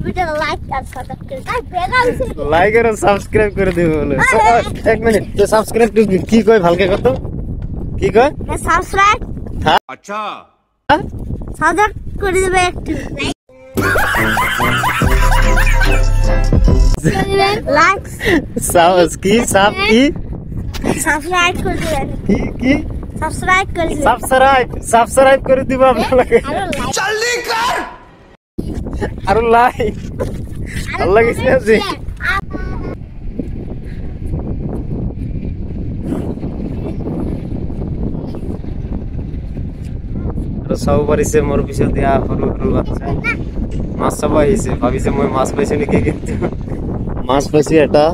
video like আর subscribe করে আর বেগা হইছে like আর subscribe করে দিও বলে এক মিনিট তো সাবস্ক্রাইব কি কয় ভালকে কত কি কয় সাবস্ক্রাইব আচ্ছা সাবস্ক্রাইব করে দিবে একটু লাইক সাবস্ক্রাইব করে দিবেন কি সাবস্ক্রাইব করে দিব আপনাকে জলদি কর আর লাইক আল্লাহ কিসে আছে সব বাড়িছে মোর পিছত দিয়া সৰু সৰু বাচ্চা মাছ চাব আহিছে ভাবিছে মই মাছ পাইছো নেকি কিন্তু মাছ পাইছি এটা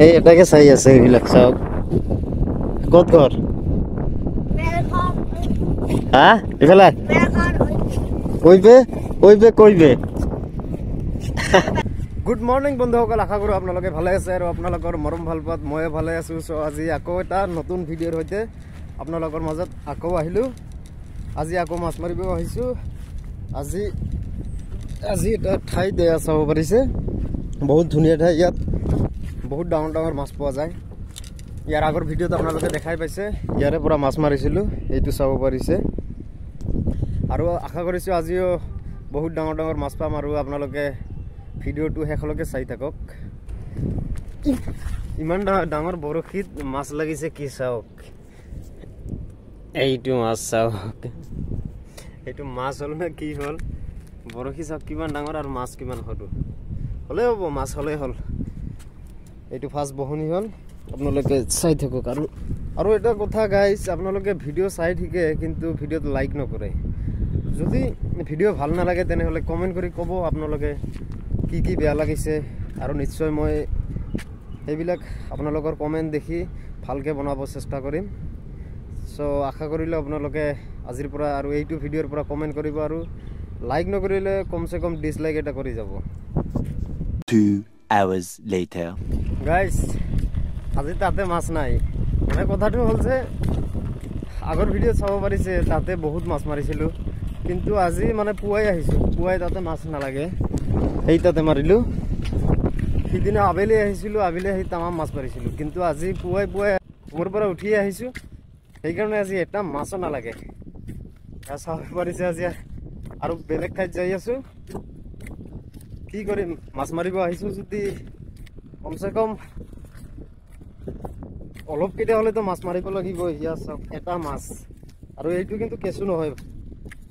এই এটাকে চাই আছে এইবিলাক চাওক ক'ত ঘৰ হা এফালে কইবে গুড মৰ্নিং বন্ধুসকল আশা কৰোঁ আপোনালোকে ভালে আছে আৰু আপোনালোকৰ মৰম ভাল পাত মই ভালে আছো সো আজি আকৌ এটা নতুন ভিডিঅ'ৰ সৈতে আপোনালোকৰ মাজত আকৌ আহিলোঁ আজি আকৌ মাছ মাৰিব আহিছোঁ আজি এটা ঠাই দেয়া চাব পাৰিছে বহুত ধুনীয়া ঠাই ইয়াত বহুত ডাঙৰ ডাঙৰ মাছ পোৱা যায় ইয়াৰ আগৰ ভিডিঅ'ত আপোনালোকে দেখাই পাইছে ইয়াৰে পৰা মাছ মাৰিছিলোঁ এইটো চাব পাৰিছে আৰু আশা কৰিছোঁ আজিও বহুত ডাঙৰ ডাঙৰ মাছ পাম আৰু আপোনালোকে ভিডিঅ'টো শেষলৈকে চাই থাকক ইমান ডাঙৰ বৰশীত মাছ লাগিছে কি চাওক এইটো মাছ চাওক এইটো মাছ হ'ল নে কি হ'ল বৰশী চাওক কিমান ডাঙৰ আৰু মাছ কিমান সৰু হ'লে হ'ব মাছ হ'লেই হ'ল এইটো ফাৰ্ষ্ট বহনি হ'ল আপোনালোকে চাই থাকক আৰু এটা কথা গাইজ আপোনালোকে ভিডিঅ' চাই ঠিকে কিন্তু ভিডিঅ'ত লাইক নকৰে যদি ভিডিঅ' ভাল নালাগে তেনেহ'লে কমেণ্ট কৰি ক'ব আপোনালোকে কি বেয়া লাগিছে আৰু নিশ্চয় মই সেইবিলাক আপোনালোকৰ কমেণ্ট দেখি ভালকৈ বনাব চেষ্টা কৰিম চ' আশা কৰিলে আপোনালোকে আজিৰ পৰা আৰু এইটো ভিডিঅ'ৰ পৰা কমেণ্ট কৰিব আৰু লাইক নকৰিলে কমচে কম ডিছলাইক এটা কৰি যাব 2 hours later গাইজ আজি তাতে মাছ নাই মানে কথাটো হ'ল যে আগৰ ভিডিঅ'ত চাব পাৰিছে তাতে বহুত মাছ মাৰিছিলোঁ কিন্তু আজি মানে পুৱাই আহিছোঁ পুৱাই তাতে মাছ নালাগে সেই তাতে মাৰিলোঁ সিদিনা আবেলি আহিছিলোঁ আবেলি আহি তামাম মাছ মাৰিছিলোঁ কিন্তু আজি পুৱাই মোৰ পৰা উঠি আহিছোঁ সেইকাৰণে আজি এটা মাছো নালাগে চাব পাৰিছে আজি আৰু বেলেগ ঠাইত যাই আছোঁ কি কৰিম মাছ মাৰিব আহিছোঁ যদি কমচে কম অলপ কেইটা হ'লেতো মাছ মাৰিব লাগিব ইয়া চাওক এটা মাছ আৰু এইটো কিন্তু কেঁচু নহয়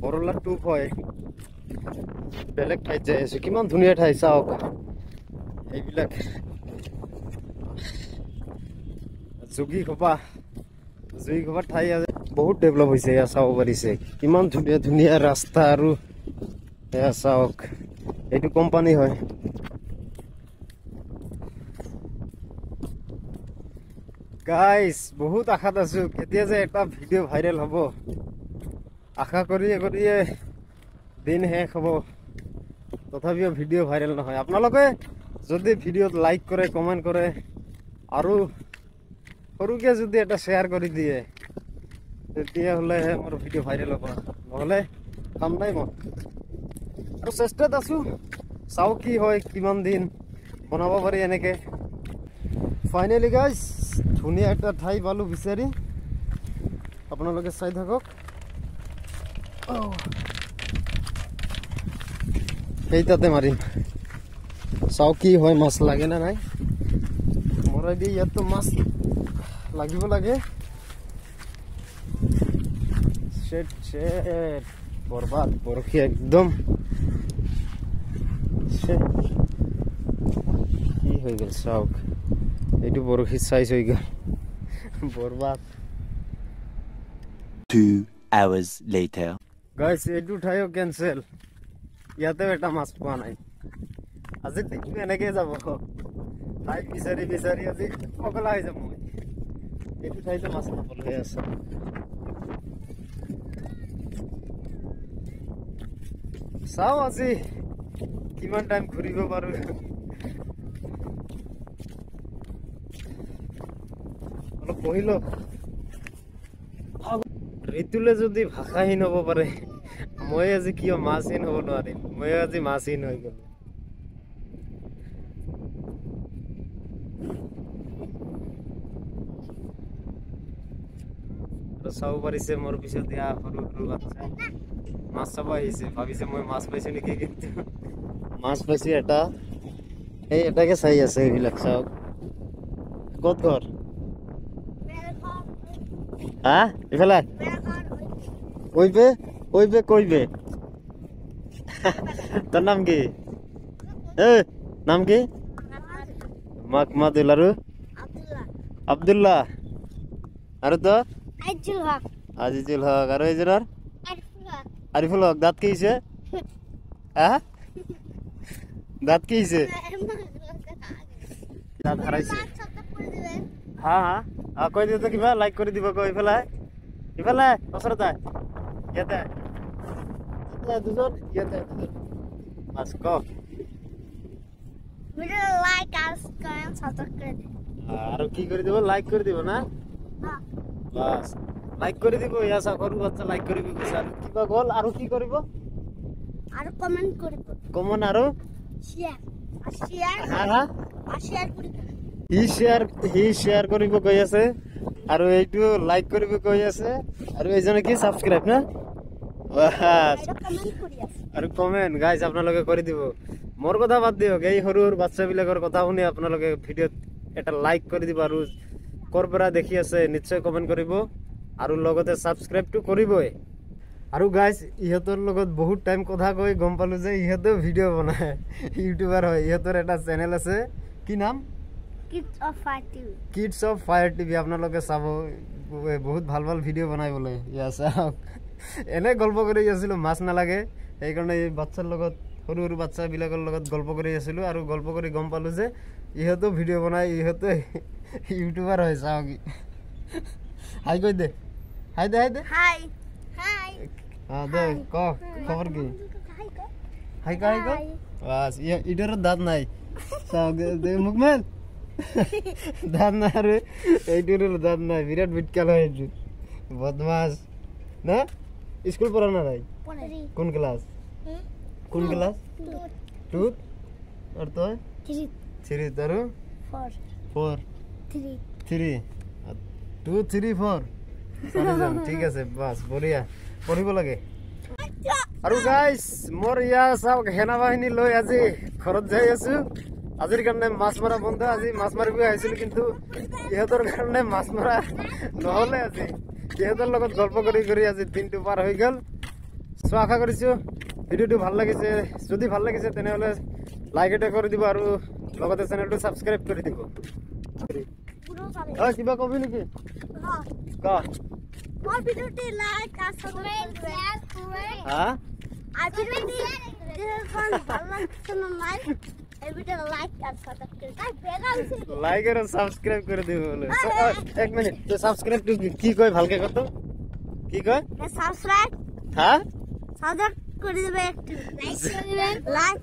বৰলা টোপ হয় বেলেগ ঠাইত যাই আছোঁ কিমান ধুনীয়া ঠাই চাওক এইবিলাক জুই খোপা ঠাই বহুত ডেভেলপ হৈছে এয়া চাব পাৰিছে কিমান ধুনীয়া ধুনীয়া ৰাস্তা আৰু এয়া চাওক এইটো কোম্পানী হয় গাইজ বহুত আশাত আছোঁ কেতিয়া যে এটা ভিডিঅ' ভাইৰেল হ'ব আশা কৰিয়ে দিন শেষ হ'ব তথাপিও ভিডিঅ' ভাইৰেল নহয় আপোনালোকে যদি ভিডিঅ'ত লাইক কৰে কমেণ্ট কৰে আৰু সৰুকৈ যদি এটা শ্বেয়াৰ কৰি দিয়ে তেতিয়াহ'লেহে মোৰ ভিডিঅ' ভাইৰেল হ'ব নহ'লে কাম নাই মই আৰু চেষ্টাত আছোঁ চাওঁ কি হয় কিমান দিন বনাব পাৰি এনেকৈ ফাইনেলি গাইজ ধুনীয়া এটা ঠাই পালোঁ বিচাৰি আপোনালোকে চাই থাকক সেই তাতে মাৰিম চাওঁ কি হয় মাছ লাগে না নাই মৰাই দি ইয়াততো মাছ লাগিব লাগে বৰবাদ বৰশী একদম কি হৈ গ'ল চাওক এইটো বৰশী চাইজ হৈ গ'ল বৰবাদ 2 hours later গাইজ এইটো ঠাইও কেঞ্চেল ইয়াতেও এটা মাছ পোৱা নাই আজি দিনটো এনেকৈ যাব ঠাই বিচাৰি আজি অকলে হৈ যাম মই এইটো ঠাইতে মাছ নাপালোঁ আছে চাওঁ আজি কিমান টাইম ঘূৰিব পাৰোঁ অলপ বহি লওক ঋতুলে যদি ভাষাহীন হ'ব পাৰে মই আজি কিয় মাছহীন হ'ব নোৱাৰিম মই আজি মাছহীন হৈ গ'লো চাব পাৰিছে মোৰ পিছত দিয়া সৰু সৰু বাচ্চা মাছ চাব আহিছে ভাবিছে মই মাছ পাইছো নেকি কিন্তু মাছ পাইছো এটা এই এটাকে চাই আছে এইবিলাক চাওক ক'ত ঘৰ হা ইফালে কইবে তোৰ নাম কি নাম কি মাকমাদুল আৰু আব্দুল্লাহ আৰু তো আজিজুল হক আৰু এইজনৰ আরিফুল হক দাঁত কি হইছে হ্যাঁ দাঁত কি হইছে দাঁত হারাইছে হ্যাঁ কই দিও তো কিবা লাইক করে দিব কই ইফালে ওচৰত আয় ইয়াতে দুজন ইয়াতে বাস ক ভিডিও লাইক আর সাবস্ক্রাইব করে দিন আর কি করে দিব লাইক করে দিব না বাস লাইক করে দিব ইয়া সা করু বাচ্চা লাইক করিব স্যার কিবা গল আর কি করিব আর কমেন্ট করিব কমন আর শেয়ার হ্যাঁ আর শেয়ার করিব হি শেয়ার করিব কই আছে আর এইটু লাইক করিব কই আছে আর এইজনে কি সাবস্ক্রাইব না বাস কমেন্ট করি আছে আর কমেন্ট গাইস আপোনালোকে কৰি দিব মোৰ কথা বাদ দিওক এই সৰু সৰু বাচ্চা বিলাকৰ কথা শুনি আপোনালোকে ভিডিঅ'ত এটা লাইক কৰি দিব আৰু কৰ পৰা দেখি আছে নিশ্চয় কমেন্ট কৰিব আৰু লগতে সাবস্ক্ৰাইবটো কৰিবই আৰু গাইস ইহঁতৰ লগত বহুত টাইম কথা কৈ গম পালো যে ইহঁতে ভিডিঅ' বনায় ইউটিউবাৰ হয় ইহঁতৰ এটা চেনেল আছে কি নাম কিডস অফ ফায়াৰ টিভি আপোনালোকে চাব বহুত ভাল ভাল ভিডিঅ' বনাই বোলে ইয়া চাওক এনে গল্প কৰি আছিলো মাছ নালাগে সেইকাৰণে এই বাচ্চাৰ লগত সৰু সৰু বাচ্চাবিলাকৰ লগত গল্প কৰি আছিলো আৰু গল্প কৰি গম পালো যে ইহঁতেও ভিডিঅ' বনাই ইহঁতে ইউটিউবাৰ হয় চাওক হাই কৈ দে হাই হাই দে ক খবৰ কি হাই ক বাস ইডৰ দাঁত নাই চাওক দে মুকমেল দাঁত নাই আৰু এইটোৰ দাঁত নাই বিৰাট বিটকাল হয় এইটো বদমাছ না স্কুল পড়া না নাই কোন ক্লাস টুত আর তো 3 আর 4 3 2 3 4 ঠিক আছে বাস বঢ়িয়া পঢ়িব লাগে আৰু গাইস মোৰ ইয়া চাওক সেনা বাহিনী লৈ আজি ঘৰত যাই আছো আজিৰ কাৰণে মাছ মৰা বন্ধ আজি মাছ মাৰিব আহিছিল কিন্তু ইহঁতৰ কাৰণে মাছ মৰা নহলে আজি ইহঁতৰ লগত গল্প কৰি আজি দিনটো পাৰ হৈ গ'ল সো আশা কৰিছো ভিডিওটো ভাল লাগিছে যদি ভাল লাগিছে তেনেহলে লাইক এটা কৰি দিব আৰু লগতে চেনেলটো সাবস্ক্ৰাইব কৰি দিব কিবা কবি নেকি ক মোৰ ভিডিওটি লাইক আর সাবস্ক্রাইব করে হ্যাঁ আর ভিডিওটি ভাল লাগছে না এই ভিডিও লাইক আর সাবস্ক্রাইব করে লাইক আর সাবস্ক্রাইব করে দিব বলে এক মিনিট তো সাবস্ক্রাইব কি কয় ভালকে কত কি কয় সাবস্ক্রাইব হ্যাঁ সাবস্ক্রাইব করে দিবে একটু লাইক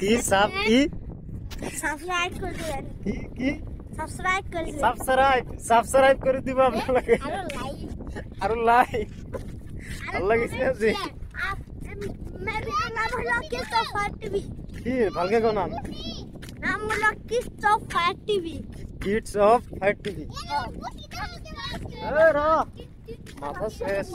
কি সাবস্ক্রাইব করে দিবেন কি সাবস্ক্রাইব করে দিবেন সাবস্ক্রাইব করে দিব আপনাকে আর লাইক ভাল লাগিছে আজি মেরে নাম হলো কিডস অফ ফায়ার টিভি কি ভালকে কো নাম হলো kids of fire TV kids of fire TV এ র মাথা শেষ